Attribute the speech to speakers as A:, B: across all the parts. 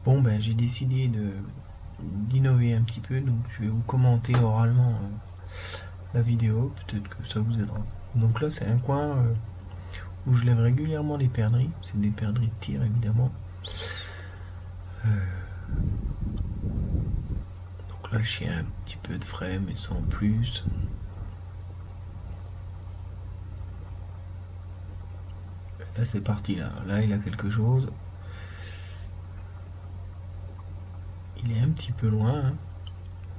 A: Bon, ben, j'ai décidé d'innover un petit peu, donc je vais vous commenter oralement la vidéo, peut-être que ça vous aidera. Donc là, c'est un coin où je lève régulièrement les perdrix, c'est des perdrix de tir évidemment. Donc là, le chien a un petit peu de frais, mais sans plus. Là, c'est parti, là, il a quelque chose. Il est un petit peu loin, hein.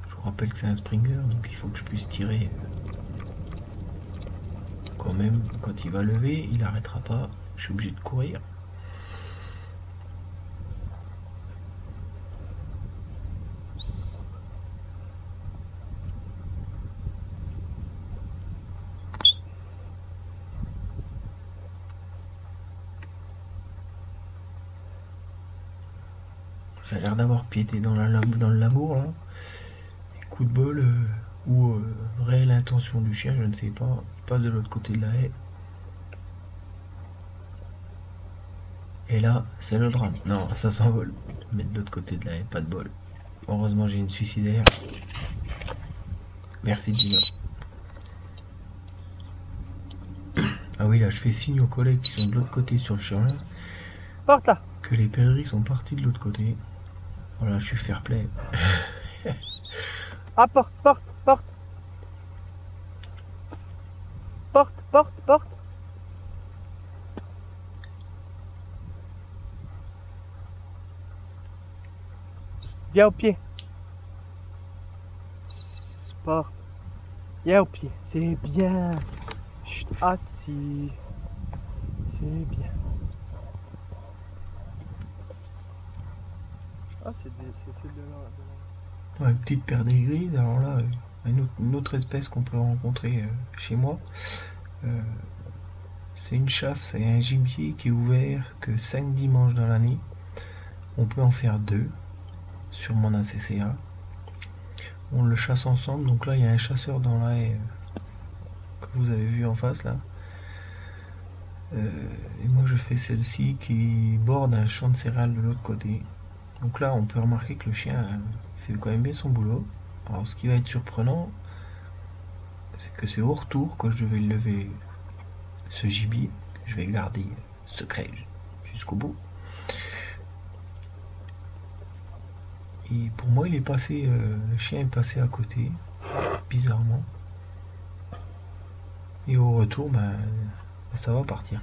A: Je vous rappelle que c'est un Springer, donc il faut que je puisse tirer quand même. Quand il va lever, il n'arrêtera pas. Je suis obligé de courir. Ça a l'air d'avoir piété dans le labour, là. Coup de bol ou réelle intention du chien, je ne sais pas. Il passe de l'autre côté de la haie. Et là, c'est le drame. Non, ça s'envole. Mais de l'autre côté de la haie, pas de bol. Heureusement, j'ai une suicidaire. Merci, Gino. Ah oui, là, je fais signe aux collègues qui sont de l'autre côté sur le chemin
B: Porte là.
A: que les pèlerins sont partis de l'autre côté. Voilà, je suis fair play.
B: Ah, porte, porte, porte. Porte, porte, porte. Viens au pied. Porte. Viens au pied. C'est bien. Chut, assis. C'est bien. Ah, c'est de la...
A: Ouais, une petite perdrix grise, alors là, une autre espèce qu'on peut rencontrer chez moi. Euh, c'est une chasse et un gibier qui est ouvert que 5 dimanches dans l'année. On peut en faire deux sur mon ACCA. On le chasse ensemble. Donc là, il y a un chasseur dans la haie que vous avez vu en face là. Et moi, je fais celle-ci qui borde un champ de céréales de l'autre côté. Donc là, on peut remarquer que le chien fait quand même bien son boulot. Alors, ce qui va être surprenant, c'est que c'est au retour que je vais lever ce gibier. Je vais garder secret jusqu'au bout. Et pour moi, le chien est passé à côté, bizarrement. Et au retour, ben, ça va partir.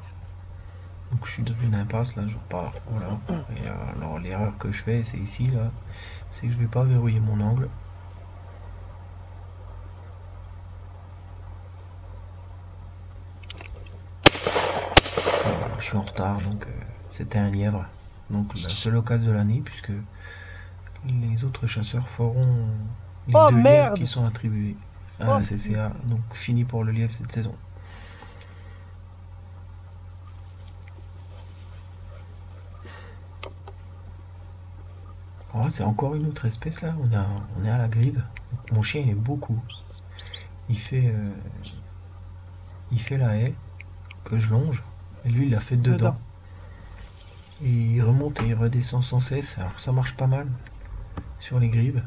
A: Donc je suis dans une impasse, là, je repars. Voilà. Et alors l'erreur que je fais, c'est ici, là, c'est que je vais pas verrouiller mon angle. Je suis en retard, donc c'était un lièvre. Donc la seule occasion de l'année, puisque les autres chasseurs feront les
B: Oh
A: deux lièvres qui
B: merde.
A: sont attribués à
B: Oh
A: la CCA.
B: putain.
A: Donc fini pour le lièvre cette saison. Oh, c'est encore une autre espèce là, on est à la grive. Mon chien il est beaucoup. Il fait, euh, il fait la haie que je longe, et lui il l'a fait dedans.
B: Dedans.
A: Et il remonte et il redescend sans cesse. Alors ça marche pas mal sur les grives,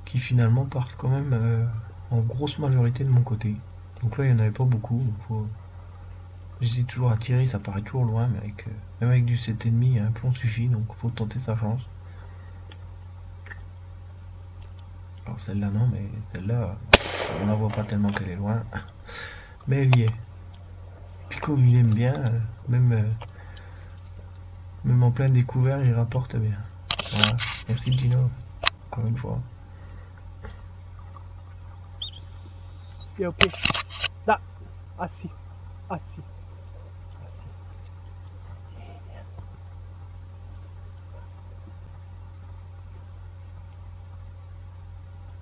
A: qui finalement partent quand même en grosse majorité de mon côté. Donc là il n'y en avait pas beaucoup. J'hésite toujours à tirer, ça paraît toujours loin, mais même avec du 7,5, un plomb suffit, donc faut tenter sa chance. Alors celle-là non, mais celle-là, on la voit pas tellement qu'elle est loin. Mais elle y est. Puis comme il aime bien, même en plein découvert, il rapporte bien. Voilà. Merci Gino, encore une fois.
B: Viens au pied. Là. Assis. Assis.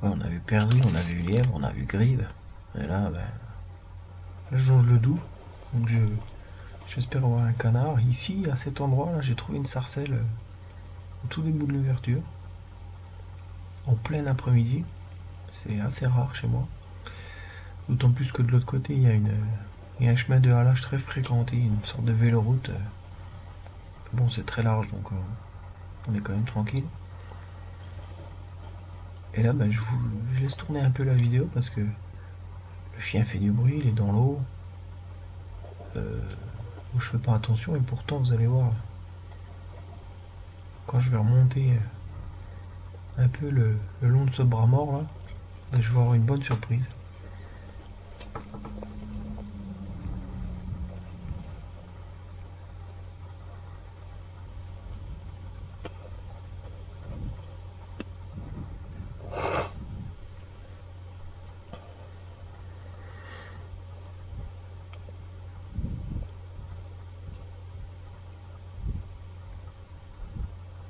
A: Ouais, on a vu perdrix, on a vu lièvre, on a vu grive. Et là, ben, là je longe le doux. Donc j'espère avoir un canard. Ici, à cet endroit, là, j'ai trouvé une sarcelle au tout début de l'ouverture. En plein après-midi. C'est assez rare chez moi. D'autant plus que de l'autre côté, il y a un chemin de halage très fréquenté, une sorte de véloroute. Bon, c'est très large, donc On est quand même tranquille. Et là, je laisse tourner un peu la vidéo parce que le chien fait du bruit, il est dans l'eau. Je fais pas attention et pourtant vous allez voir, quand je vais remonter un peu le long de ce bras mort là, je vais avoir une bonne surprise.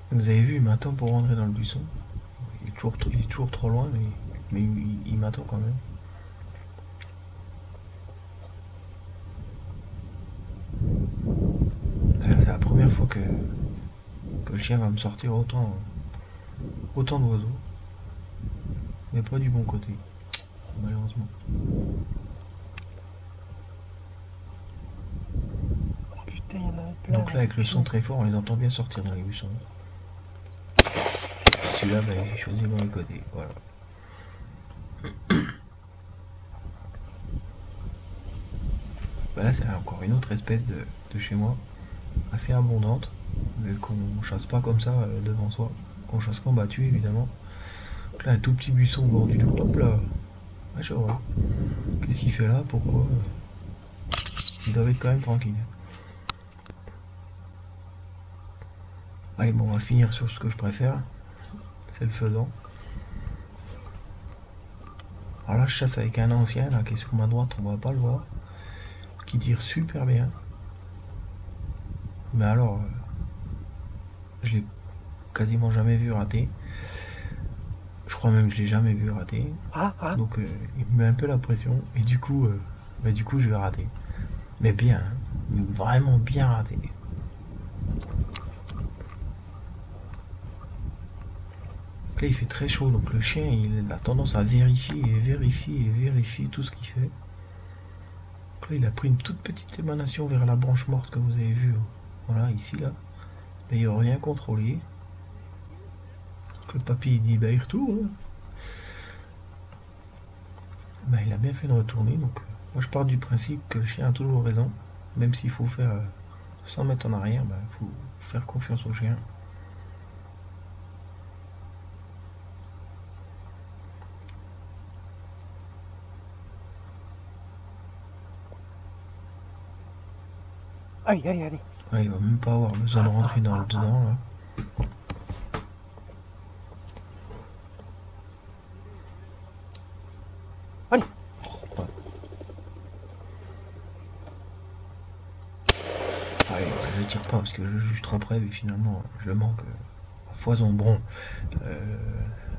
A: Vous avez vu, il m'attend pour rentrer dans le buisson. Il est toujours trop loin, mais il m'attend quand même. C'est la première fois que le chien va me sortir autant d'oiseaux. Mais pas du bon côté, malheureusement.
B: Putain, il y en a plein.
A: Donc là, avec le son très fort, on les entend bien sortir dans les buissons. Celui-là, j'ai choisi le mauvais côté. Voilà. Là, c'est encore une autre espèce de chez moi, assez abondante, mais qu'on chasse pas comme ça devant soi, qu'on chasse combattu évidemment. Donc là, un tout petit buisson au bord du loup. Hop là, je vois. Qu'est-ce qu'il fait là? Pourquoi? Il doit être quand même tranquille. Allez, bon, on va finir sur ce que je préfère. C'est le faisan. Alors là, je chasse avec un ancien là, qui est sur ma droite, on va pas le voir. Qui tire super bien. Mais alors, je l'ai quasiment jamais vu rater. Je crois même que je l'ai jamais vu rater. Donc il me met un peu la pression. Et du coup, je vais rater. Mais bien, hein, vraiment bien raté. Là, il fait très chaud, donc le chien, il a tendance à vérifier tout ce qu'il fait. Donc là, il a pris une toute petite émanation vers la branche morte que vous avez vue. Voilà, ici, là. Mais il n'a rien contrôlé. Donc le papy, il dit, il retourne. Il a bien fait de retourner, donc moi je pars du principe que le chien a toujours raison. Même s'il faut faire 100 mètres en arrière, il faut faire confiance au chien.
B: Allez.
A: Ouais, il va même pas avoir besoin de rentrer dedans là.
B: Allez.
A: Ouais. Allez, je tire pas parce que je juge trop près et finalement je manque à foison. Bon,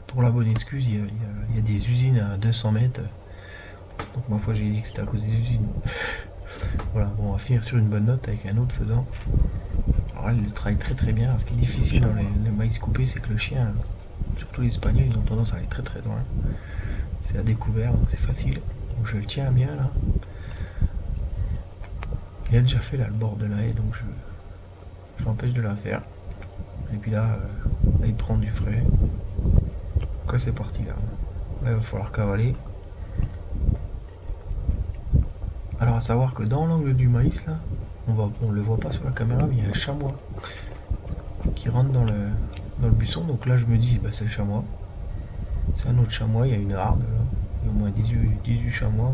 A: pour la bonne excuse, il y a des usines à 200 mètres. Donc ma foi j'ai dit que c'était à cause des usines. Voilà, bon, on va finir sur une bonne note avec un autre faisan. Alors là, il travaille très très bien. Ce qui est difficile dans les maïs coupés, c'est que le chien, surtout les espagnols, ils ont tendance à aller très très loin. C'est à découvert, donc c'est facile. Donc je le tiens bien là. Il a déjà fait là le bord de la haie, donc je l'empêche de la faire. Et puis là, il prend du frais. Donc là c'est parti là. Là il va falloir cavaler. Alors à savoir que dans l'angle du maïs là, on le voit pas sur la caméra, mais il y a un chamois qui rentre dans le buisson. Donc là je me dis c'est le chamois. C'est un autre chamois, il y a une harde là. Il y a au moins 18 chamois.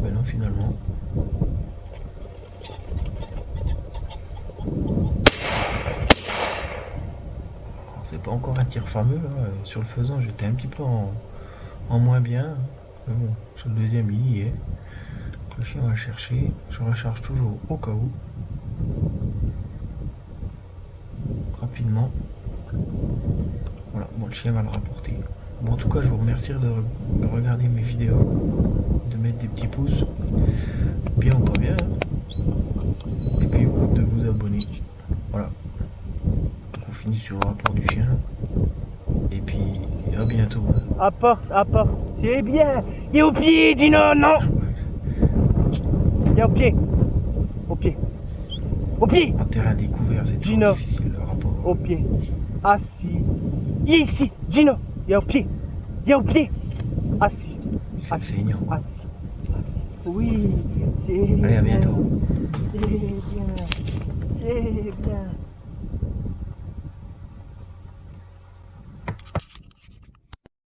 A: Mais non finalement. C'est pas encore un tir fameux là. Sur le faisan j'étais un petit peu en moins bien. Mais bon, sur le deuxième il y est. Le chien va le chercher. Je recharge toujours au cas où. Rapidement. Voilà, bon le chien va le rapporter. Bon en tout cas je vous remercie de regarder mes vidéos, de mettre des petits pouces, bien ou pas bien, et puis de vous abonner. Voilà. On finit sur le rapport du chien. Et puis à bientôt.
B: Apporte. C'est bien. Il est au pied, Dino, non. Il est au pied. Au pied.
A: En terrain découvert, c'est toujours
B: Gino.
A: difficile le rapport.
B: Au pied. Assis. Ici. Gino. Il est au pied. Il est au pied. Assis.
A: Il fait le feignant.
B: Assis. Oui. C'est
A: Allez, à bientôt.
B: bien. C'est bien. C'est bien.